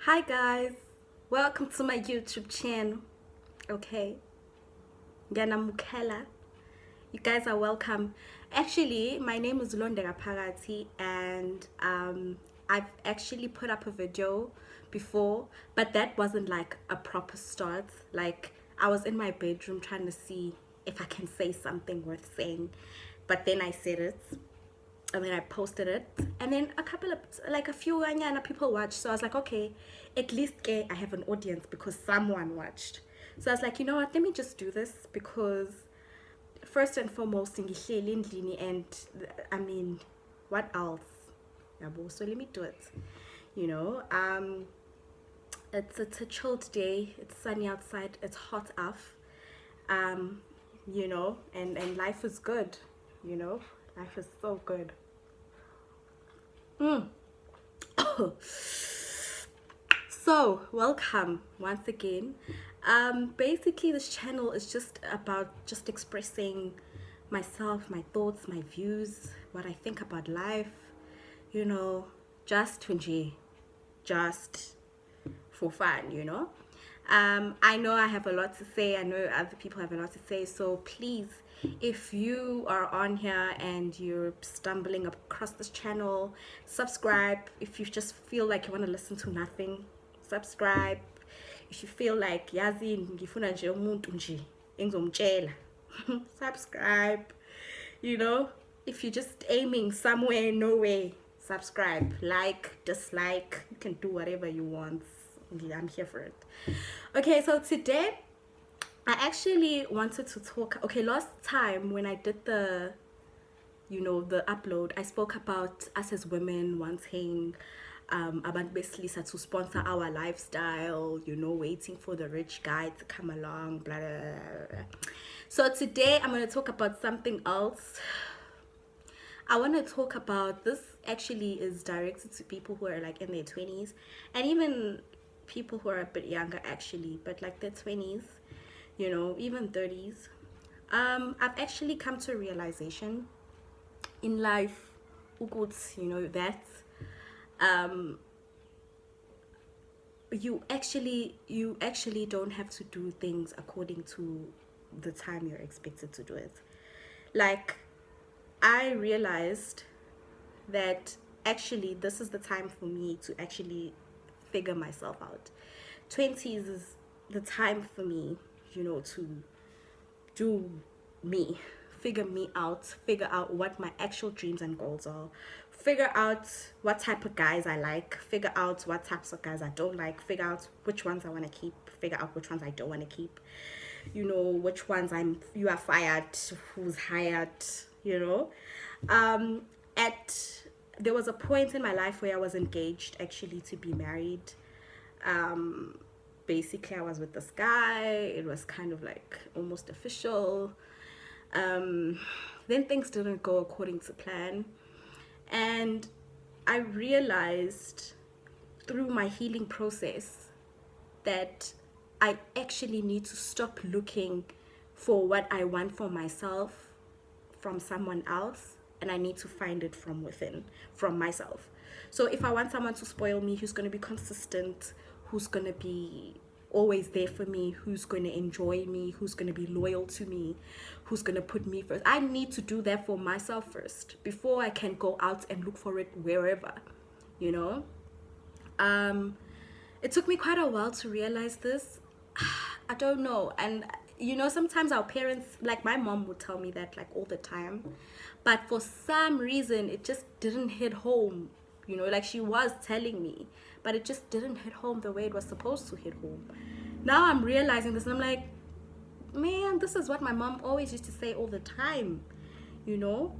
Hi guys, welcome to my YouTube channel. Okay, Mukela. You guys are welcome. Actually, my name is Londeka Phakathi, and I've actually put up a video before, but that wasn't like a proper start. Like I was in my bedroom trying to see if I can say something worth saying, but then I said it and then I posted it, and then a few Anyana people watched. So I was like, okay, at least I have an audience because someone watched. So I was like, you know what, let me just do this because first and foremost ngihleli endlini, and I mean, what else? So let me do it. You know, it's a chilled day, it's sunny outside, it's hot off. You know, and life is good, you know, life is so good. So welcome once again. Basically this channel is just about just expressing myself, my thoughts, my views, what I think about life, you know, just to enjoy, just for fun, you know. I know I have a lot to say. I know other people have a lot to say. So please, if you are on here and you're stumbling across this channel, subscribe. If you just feel like you want to listen to nothing, subscribe. If you feel like yazi ngifuna nje umuntu nje engizomtshela, subscribe. You know, if you're just aiming somewhere nowhere, subscribe, like, dislike, you can do whatever you want. I'm here for it. Okay, so today I actually wanted to talk. Okay, last time when I did the upload, I spoke about us as women wanting abantu besilisa to sponsor our lifestyle, you know, waiting for the rich guy to come along, blah, blah, blah, blah. So today I'm going to talk about something else. I want to talk about this. Actually is directed to people who are like in their 20s, and even people who are a bit younger actually, but like their 20s, you know, even 30s. I've actually come to a realization in life, you know, that you actually don't have to do things according to the time you're expected to do it. Like, I realized that actually this is the time for me to actually figure myself out. 20s is the time for me, you know, to do me, figure out what my actual dreams and goals are, figure out what type of guys I like, figure out what types of guys I don't like, figure out which ones I want to keep, figure out which ones I don't want to keep, you know, which ones you are fired, who's hired, you know. There was a point in my life where I was engaged actually to be married. Basically I was with this guy, it was kind of like almost official. Then things didn't go according to plan, and I realized through my healing process that I actually need to stop looking for what I want for myself from someone else, and I need to find it from within, from myself. So if I want someone to spoil me, who's going to be consistent, who's going to be always there for me, who's going to enjoy me, who's going to be loyal to me, who's going to put me first, I need to do that for myself first before I can go out and look for it wherever, you know. It took me quite a while to realize this. I don't know. And you know, sometimes our parents, like my mom would tell me that like all the time, but for some reason it just didn't hit home, you know, like she was telling me, but it just didn't hit home the way it was supposed to hit home. Now I'm realizing this, and I'm like, man, this is what my mom always used to say all the time, you know.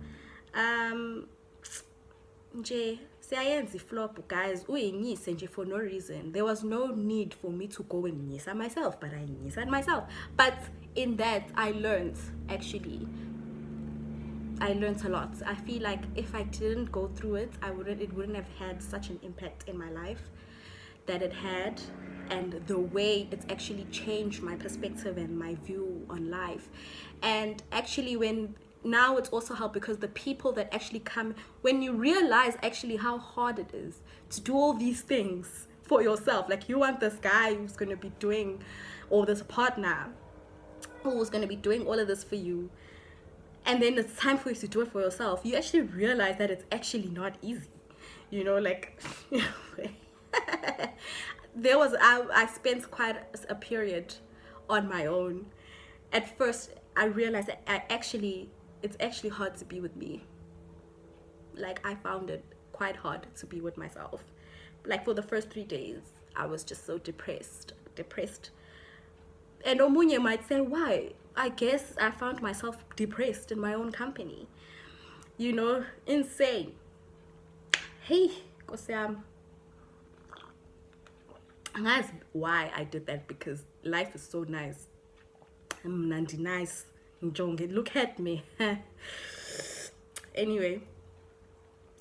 Nje siyayenza iflop guys, uyinyise nje for no reason. There was no need for me to go and nyisa myself, but I nyisa myself. But in that I learned a lot. I feel like if I didn't go through it, it wouldn't have had such an impact in my life that it had, and the way it's actually changed my perspective and my view on life. And actually now it's also helped because the people that actually come, when you realize actually how hard it is to do all these things for yourself. Like, you want this guy who's going to be doing, or this partner who's going to be doing all of this for you, and then it's time for you to do it for yourself. You actually realize that it's actually not easy, you know. Like, I spent quite a period on my own. At first I realized that it's actually hard to be with me. Like, I found it quite hard to be with myself. Like, for the first 3 days I was just so depressed. And omunye might say, why? I guess I found myself depressed in my own company, you know. Insane. Hey, Kosiam, and that's why I did that, because life is so nice. I'm Nandi nice. Look at me. Anyway,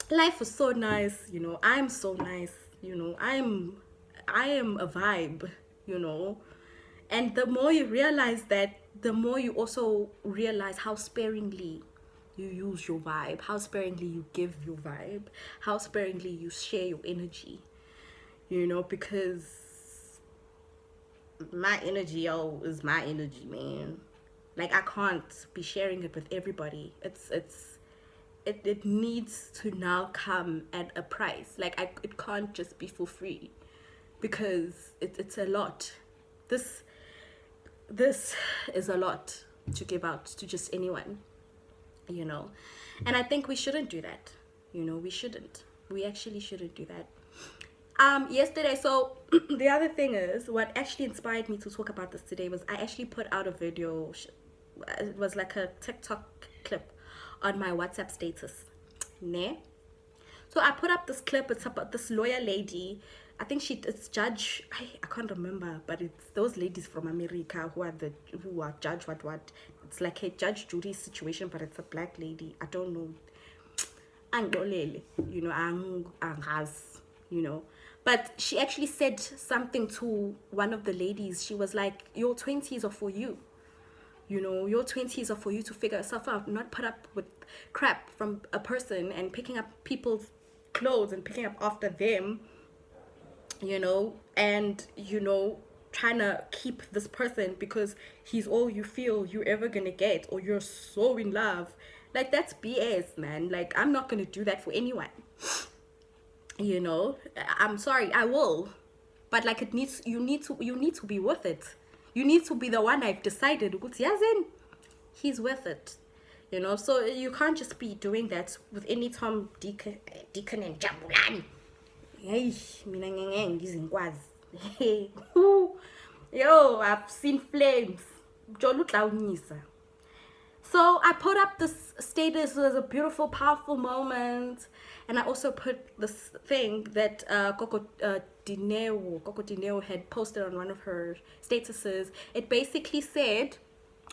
life is so nice, you know. I'm so nice, you know. I am a vibe, you know. And the more you realize that, the more you also realize how sparingly you use your vibe, how sparingly you give your vibe, how sparingly you share your energy, you know. Because my energy, is my energy, man. Like, I can't be sharing it with everybody. It needs to now come at a price. Like, it can't just be for free, because it's a lot. This is a lot to give out to just anyone, you know. And I think we shouldn't do that, you know. We actually shouldn't do that. Yesterday, so the other thing is, what actually inspired me to talk about this today was I actually put out a video. It was like a TikTok clip on my WhatsApp status, ne? So I put up this clip. It's about this lawyer lady. I think it's judge, I can't remember, but it's those ladies from America who are judge what. It's like a Judge Judy situation, but it's a black lady. I don't know. You know, you know. But she actually said something to one of the ladies. She was like, your 20s are for you. You know, your 20s are for you to figure yourself out, not put up with crap from a person and picking up people's clothes and picking up after them, you know, and, you know, trying to keep this person because he's all you feel you're ever gonna get, or you're so in love. Like, that's BS, man. Like, I'm not gonna do that for anyone, you know. I'm sorry, I will, but like, you need to be worth it. You need to be the one. I've decided he's worth it, you know. So you can't just be doing that with any Tom, Deacon and Jambulani. Hey, mina ngenge ngizingwazi. Yo, I've seen flames. So I put up this status. It was a beautiful, powerful moment. And I also put this thing that Coco Dineo had posted on one of her statuses. It basically said,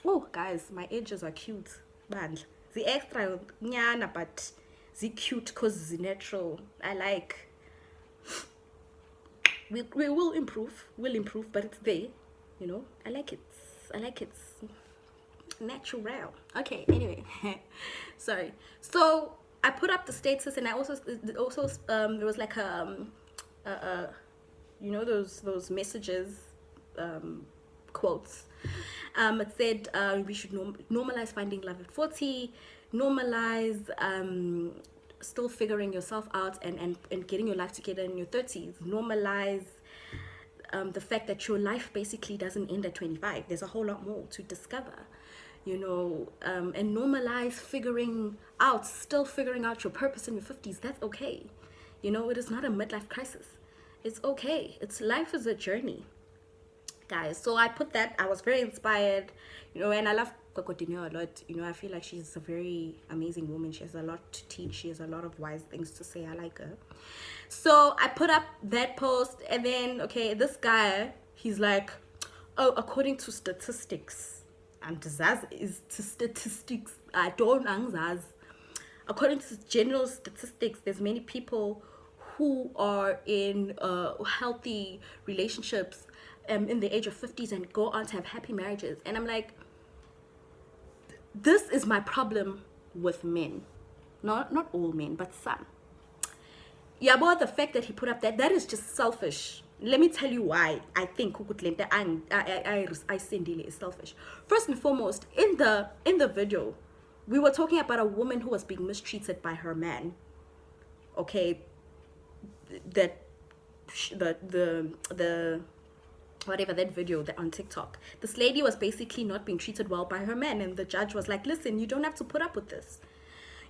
oh, guys, my edges are cute. Man, the extra nyana, but the cute because the natural. I like. We will improve. We'll improve, but it's there. You know, I like it. Natural. Okay, anyway. Sorry. So I put up the status, and I also there was like you know, those messages, quotes. It said we should normalize finding love at 40, normalize still figuring yourself out and getting your life together in your 30s, normalize the fact that your life basically doesn't end at 25. There's a whole lot more to discover, you know, and normalize still figuring out your purpose in your 50s. That's okay. You know, it is not a midlife crisis. It's okay. Life is a journey, guys. So I put that. I was very inspired, you know, and I love Kokotinho a lot. You know, I feel like she's a very amazing woman. She has a lot to teach. She has a lot of wise things to say. I like her. So I put up that post, and then, okay, this guy, he's like, oh, according to statistics, and is to statistics, I don't know. According to general statistics, there's many people who are in healthy relationships in the age of 50s and go on to have happy marriages. And I'm like, this is my problem with men. Not all men, but some. Yeah, but the fact that he put up that is just selfish. let me tell you why I think I Sindile is selfish. First and foremost, in the video, we were talking about a woman who was being mistreated by her man. Okay, that the whatever that video that on TikTok, this lady was basically not being treated well by her man, and the judge was like, listen, you don't have to put up with this.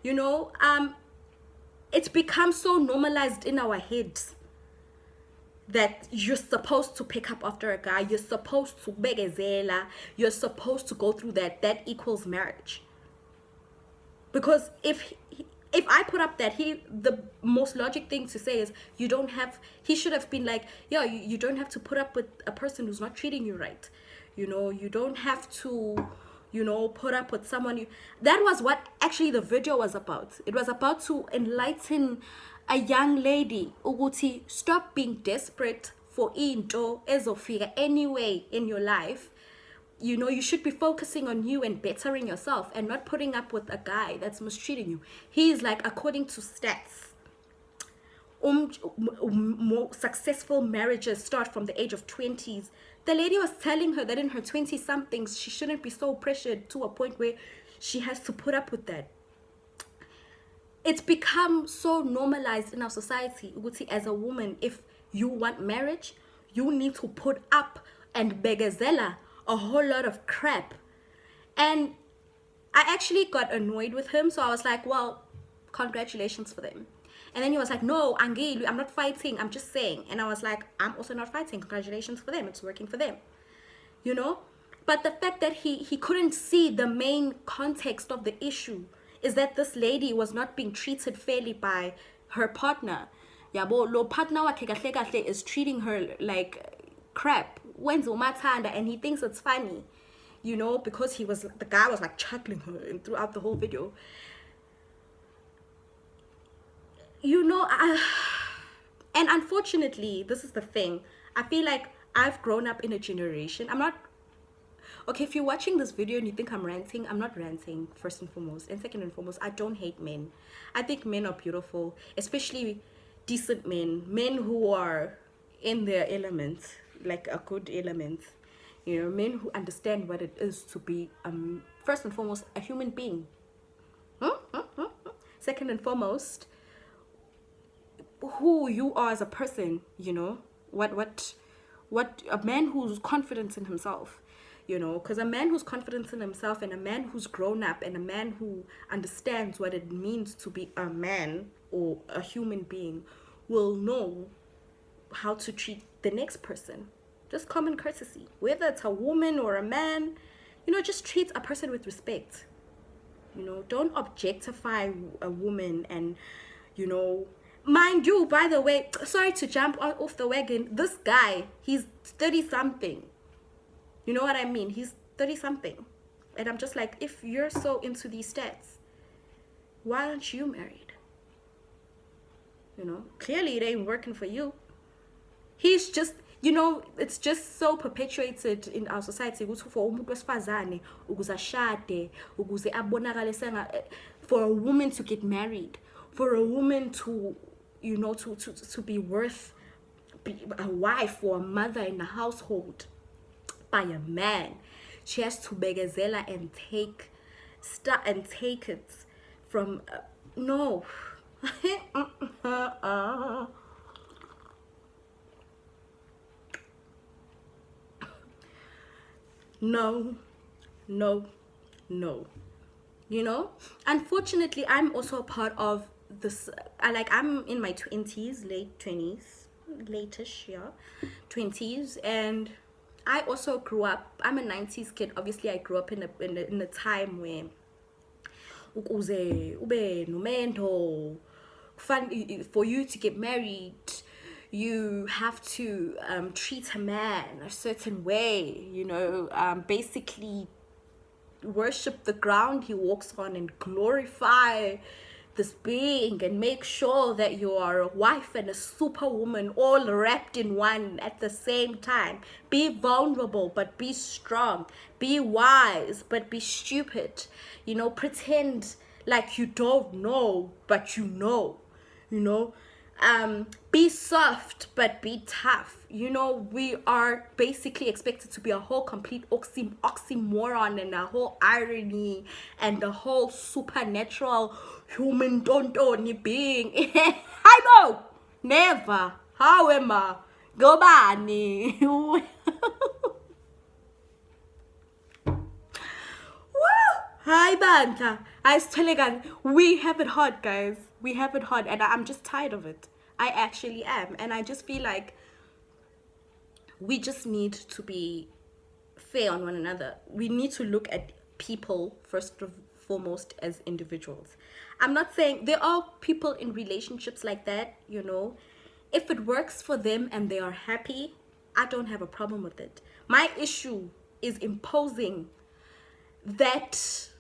You know, it's become so normalized in our heads that you're supposed to pick up after a guy, you're supposed to begezela, you're supposed to go through that equals marriage. Because if I put up that, the most logic thing to say is he should have been like, yeah, you don't have to put up with a person who's not treating you right. You know, you don't have to, you know, put up with someone. That was what actually the video was about. It was about to enlighten a young lady, ukuthi, stop being desperate for into ezofika anyway in your life. You know, you should be focusing on you and bettering yourself and not putting up with a guy that's mistreating you. He is like, according to stats, more successful marriages start from the age of 20s. The lady was telling her that in her 20-somethings, she shouldn't be so pressured to a point where she has to put up with that. It's become so normalized in our society. As a woman, if you want marriage, you need to put up and begazela a whole lot of crap. And I actually got annoyed with him, so I was like, well, congratulations for them. And then he was like, no, Angeli, I'm not fighting, I'm just saying. And I was like, I'm also not fighting, congratulations for them, it's working for them, you know. But the fact that he couldn't see the main context of the issue is that this lady was not being treated fairly by her partner. Yabo, lo partner wa kahle is treating her like crap, and he thinks it's funny, you know, because the guy was like chuckling her throughout the whole video, you know. And unfortunately, this is the thing, I feel like I've grown up in a generation. I'm not okay, if you're watching this video and you think I'm ranting, I'm not ranting, first and foremost. And second and foremost, I don't hate men. I think men are beautiful, especially decent men who are in their element, like a good element, you know, men who understand what it is to be first and foremost a human being. Second and foremost, who you are as a person, you know, what a man who's confident in himself, you know, because a man who's confident in himself and a man who's grown up and a man who understands what it means to be a man or a human being will know how to treat the next person. Just common courtesy, whether it's a woman or a man, you know, just treat a person with respect. You know, don't objectify a woman. And, you know, mind you, by the way, sorry to jump off the wagon, this guy, he's 30-something. You know what I mean? He's 30-something. And I'm just like, if you're so into these stats, why aren't you married? You know, clearly it ain't working for you. He's just, you know, it's just so perpetuated in our society. For a woman to get married, for a woman to, you know, to be worth a wife or a mother in a household by a man, she has to begazela and take it from no. No. You know, unfortunately, I'm also a part of this. I'm in my 20s, late 20s, late-ish, yeah, 20s, and I also grew up. I'm a 90s kid. Obviously, I grew up in a time where ube nomendo, for you to get married, you have to treat a man a certain way, you know, basically worship the ground he walks on and glorify this being and make sure that you are a wife and a superwoman all wrapped in one at the same time. Be vulnerable but be strong, be wise but be stupid, you know, pretend like you don't know but you know, Be soft but be tough. You know, we are basically expected to be a whole complete oxymoron and a whole irony and the whole supernatural human tontoni being. I know, never. However, go bani. Woo! Hi Banta. I tell you, we have it hard, guys. We have it hard, and I'm just tired of it. I actually am, and I just feel like we just need to be fair on one another. We need to look at people first and foremost as individuals. I'm not saying there are people in relationships like that, you know. If it works for them and they are happy, I don't have a problem with it. My issue is imposing that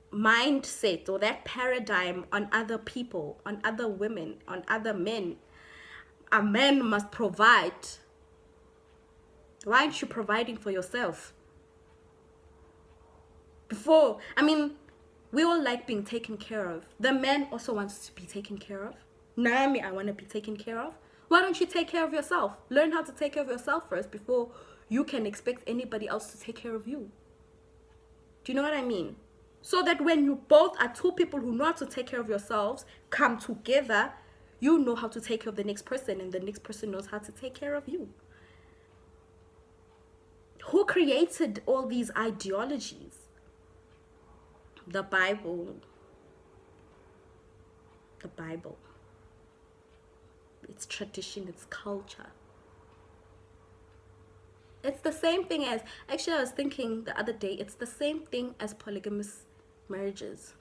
mindset or that paradigm on other people, on other women, on other men. A man must provide. Why aren't you providing for yourself? We all like being taken care of. The man also wants to be taken care of. Naomi, I want to be taken care of. Why don't you take care of yourself? Learn how to take care of yourself first before you can expect anybody else to take care of you. Do you know what I mean? So that when you both are two people who know how to take care of yourselves, come together, you know how to take care of the next person and the next person knows how to take care of you. Who created all these ideologies? The Bible. The Bible. It's tradition, it's culture. It's the same thing as, actually I was thinking the other day, it's the same thing as polygamous marriages.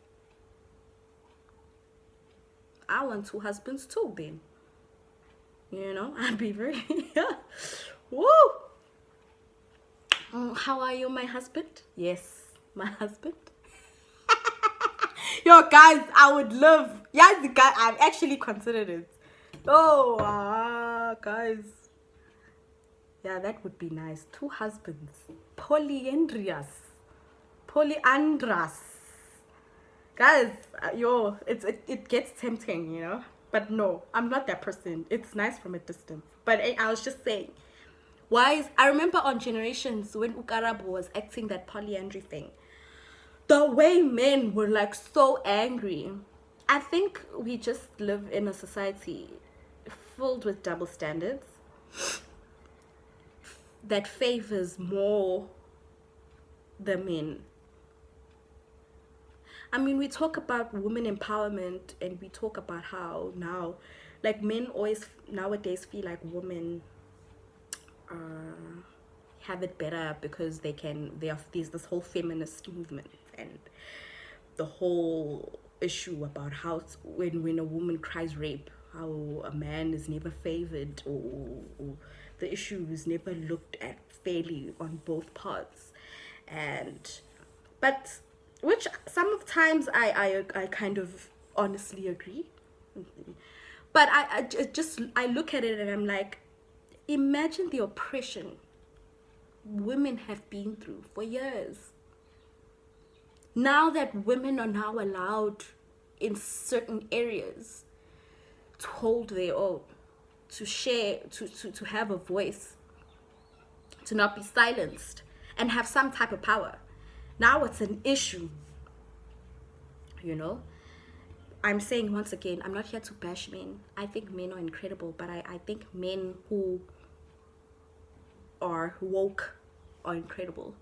I want 2 husbands too, then. You know, I'd be very, woo! How are you, my husband? Yes, my husband. Yo, guys, I would love, yes, guys, I've actually considered it. Oh, guys. Yeah, that would be nice. 2 husbands. Polyandrous. Guys, it gets tempting, you know? But no, I'm not that person. It's nice from a distance. But I was just saying, I remember on Generations when Ukarabo was acting that polyandry thing. The way men were like so angry. I think we just live in a society filled with double standards that favors more the men. I mean, we talk about women empowerment and we talk about how now, like, men always nowadays feel like women have it better because there's this whole feminist movement and the whole issue about how when a woman cries rape, how a man is never favored or the issue is never looked at fairly on both parts. But which sometimes I kind of honestly agree, but I look at it and I'm like, imagine the oppression women have been through for years. Now that women are now allowed in certain areas to hold their own, to share, to have a voice, to not be silenced and have some type of power. Now it's an issue, you know. I'm saying once again, I'm not here to bash men. I think men are incredible, but I think men who are woke are incredible.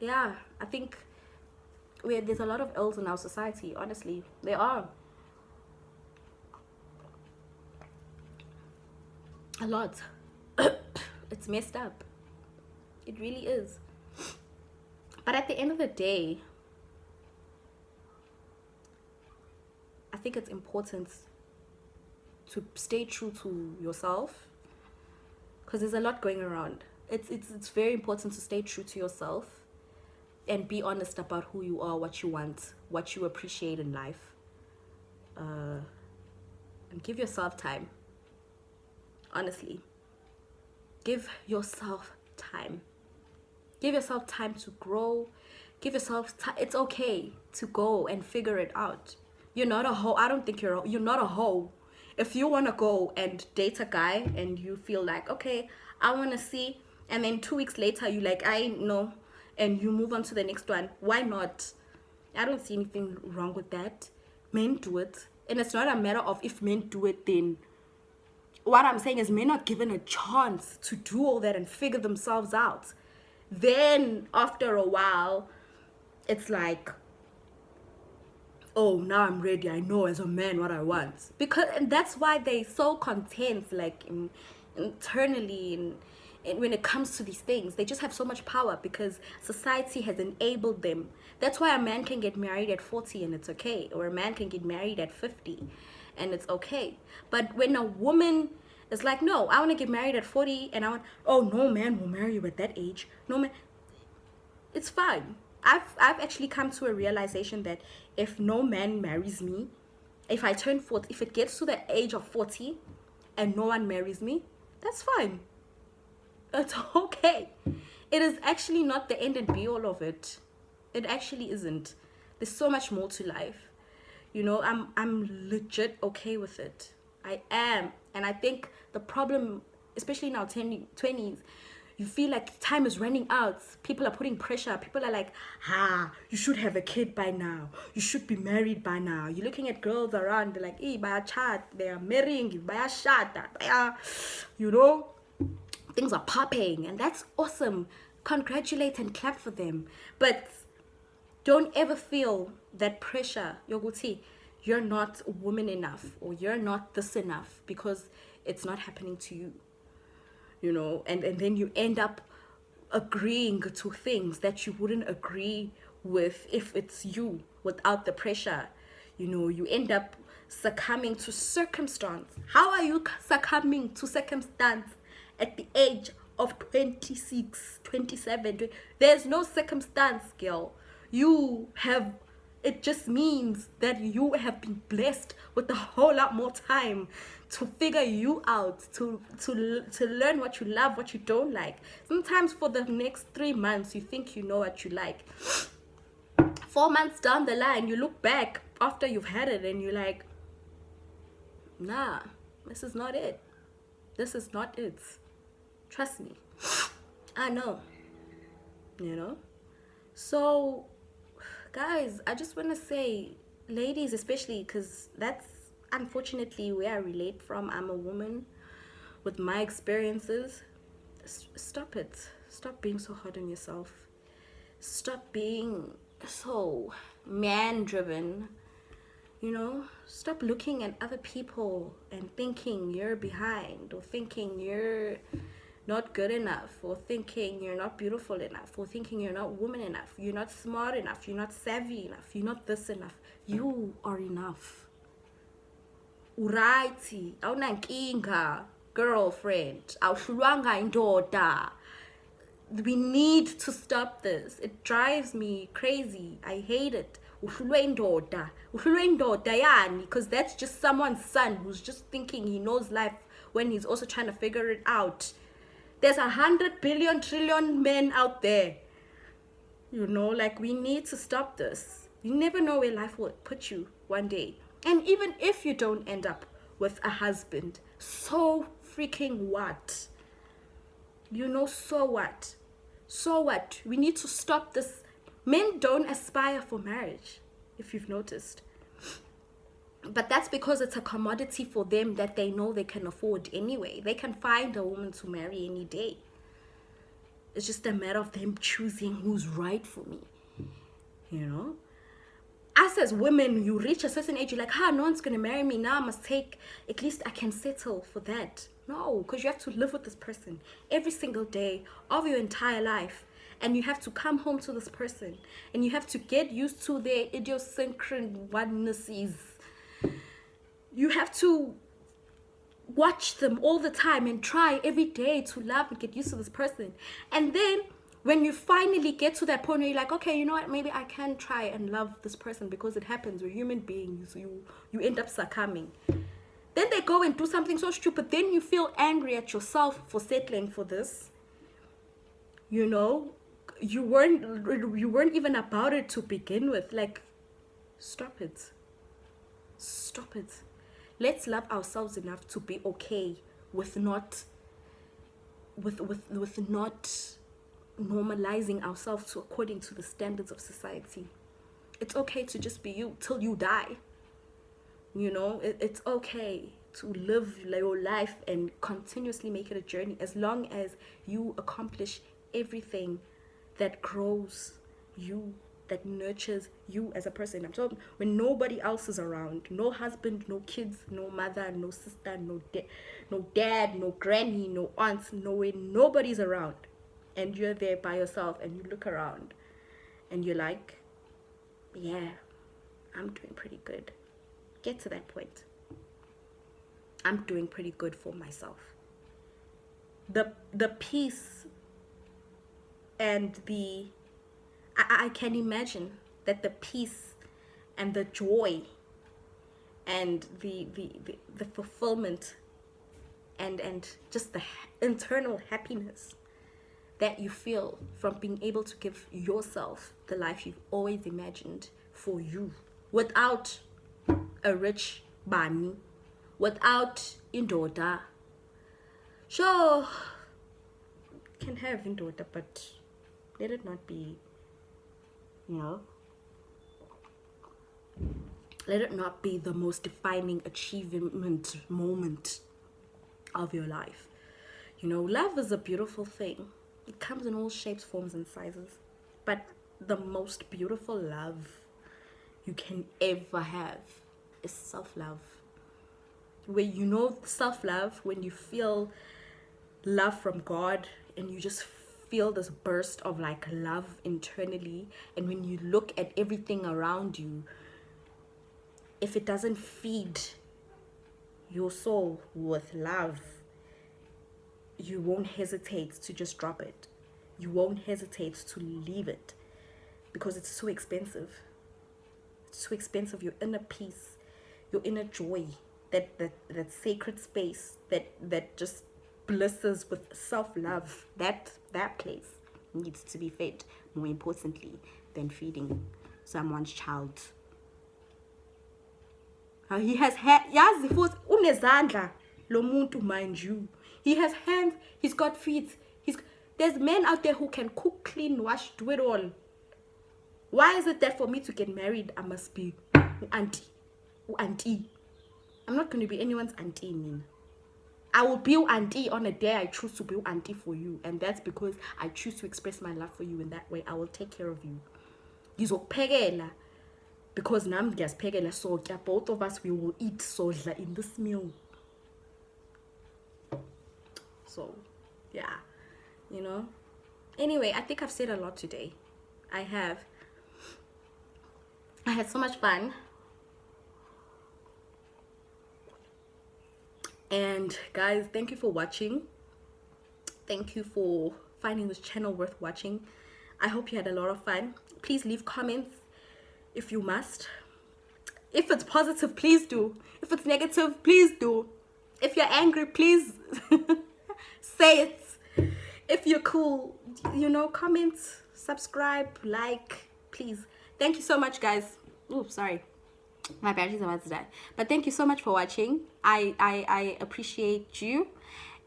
Yeah, I think there's a lot of ills in our society, honestly. There are. A lot. It's messed up. It really is. But at the end of the day, I think it's important to stay true to yourself, because there's a lot going around. It's very important to stay true to yourself and be honest about who you are, what you want, what you appreciate in life, and give yourself time. Honestly, give yourself time. Give yourself time to grow. Give yourself time. It's okay to go and figure it out. You're not a hoe. I don't think you're not a hoe. If you want to go and date a guy and you feel like, okay, I want to see, and then 2 weeks later you like, I know, and you move on to the next one, why not? I don't see anything wrong with that. Men do it. And it's not a matter of if men do it, then what I'm saying is men are given a chance to do all that and figure themselves out. Then after a while, it's like, oh, now I'm ready. I know as a man what I want. And that's why they're so content, like internally, and when it comes to these things, they just have so much power because society has enabled them. That's why a man can get married at 40 and it's okay, or a man can get married at 50 and it's okay. But when a woman is like, no, I want to get married at 40, and oh, no man will marry you at that age. No man, it's fine. I've actually come to a realization that if no man marries me, if I turn 40, if it gets to the age of 40 and no one marries me, that's fine. It's okay. It is actually not the end and be all of it. It actually isn't. There's so much more to life. You know, I'm legit okay with it. I am. And I think the problem, especially in our 20s, you feel like time is running out. People are putting pressure. People are like, you should have a kid by now. You should be married by now. You're looking at girls around, they're like, by a chat, they are marrying you, by a shot, you know, things are popping, and that's awesome. Congratulate and clap for them. But don't ever feel that pressure. Yoguti, you're not a woman enough, or you're not this enough, because it's not happening to you. You know, and then you end up agreeing to things that you wouldn't agree with if it's you, without the pressure. You know, you end up succumbing to circumstance. How are you succumbing to circumstance at the age of 26, 27? There's no circumstance, girl. You have, it just means that you have been blessed with a whole lot more time to figure you out, to learn what you love, what you don't like. Sometimes for the next 3 months, you think you know what you like. 4 months down the line, you look back after you've had it and you're like, nah, this is not it. This is not it. Trust me. I know. You know? So, guys, I just want to say, ladies especially, because that's unfortunately where I relate from. I'm a woman with my experiences. Stop it. Stop being so hard on yourself. Stop being so man-driven. You know, stop looking at other people and thinking you're behind, or thinking you're not good enough, or thinking you're not beautiful enough, or thinking you're not woman enough, you're not smart enough, you're not savvy enough, you're not this enough. You are enough. Urighti, awunankinga, girlfriend, awuhlulwanga indoda. We need to stop this. It drives me crazy. I hate it. Uhlulwe indoda. Uhlulwe indoda yani, because that's just someone's son who's just thinking he knows life when he's also trying to figure it out. There's 100 billion trillion men out there. You know, like, we need to stop this. You never know where life will put you one day. And even if you don't end up with a husband, so freaking what? You know, so what? So what? We need to stop this. Men don't aspire for marriage, if you've noticed. But that's because it's a commodity for them that they know they can afford anyway. They can find a woman to marry any day. It's just a matter of them choosing who's right for me. You know? Us as women, you reach a certain age, you're like, no one's going to marry me. Now I must take, at least I can settle for that. No, because you have to live with this person every single day of your entire life. And you have to come home to this person. And you have to get used to their idiosyncrasies. You have to watch them all the time and try every day to love and get used to this person. And then when you finally get to that point where you're like, okay, you know what, maybe I can try and love this person, because it happens, we're human beings, you end up succumbing. Then they go and do something so stupid. Then you feel angry at yourself for settling for this. You know, you weren't even about it to begin with. Like, stop it. Stop it. Let's love ourselves enough to be okay with not not normalizing ourselves to according to the standards of society. It's okay to just be you till you die. You know, it's okay to live your life and continuously make it a journey, as long as you accomplish everything that grows you, that nurtures you as a person. I'm talking when nobody else is around. No husband, no kids, no mother, no sister, no dad, no granny, no aunts, when nobody's around, and you're there by yourself, and you look around and you're like, yeah, I'm doing pretty good. Get to that point. I'm doing pretty good for myself. The peace and I can imagine that the peace and the joy and the fulfillment and just the internal happiness that you feel from being able to give yourself the life you've always imagined for you, without a rich bani, without indoda. Sure, can have indoda, but let it not be, let it not be the most defining achievement moment of your life. Love is a beautiful thing. It comes in all shapes, forms, and sizes. But the most beautiful love you can ever have is self-love. Where self-love, when you feel love from God and you just feel this burst of like love internally, and when you look at everything around you, if it doesn't feed your soul with love, you won't hesitate to just drop it. You won't hesitate to leave it, because it's so expensive. It's so expensive. Your inner peace, your inner joy, that sacred space that just blesses with self-love, that place needs to be fed more importantly than feeding someone's child. He has yazi futhi unezandla lo muntu, mind you. He has hands, he's got feet. There's men out there who can cook, clean, wash, do it all. Why is it that for me to get married, I must be auntie? I'm not going to be anyone's auntie, Nina. I will be auntie on a day I choose to be auntie for you. And that's because I choose to express my love for you in that way. I will take care of you. Ngizokupekela, because nami ngiyaziphekela sokya. Both of us, we will eat sodla in this meal. So, yeah, Anyway, I think I've said a lot today. I had so much fun. And guys, thank you for watching. Thank you for finding this channel worth watching. I hope you had a lot of fun. Please leave comments if you must. If it's positive, please do. If it's negative, please do. If you're angry, please say it. If you're cool, comment, subscribe, like, please. Thank you so much, guys. Oh, sorry, my battery's about to die. But thank you so much for watching. I appreciate you,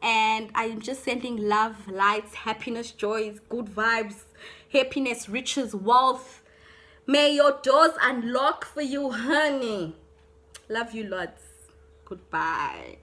and I'm just sending love, lights, happiness, joys, good vibes, happiness, riches, wealth. May your doors unlock for you, honey. Love you lots. Goodbye.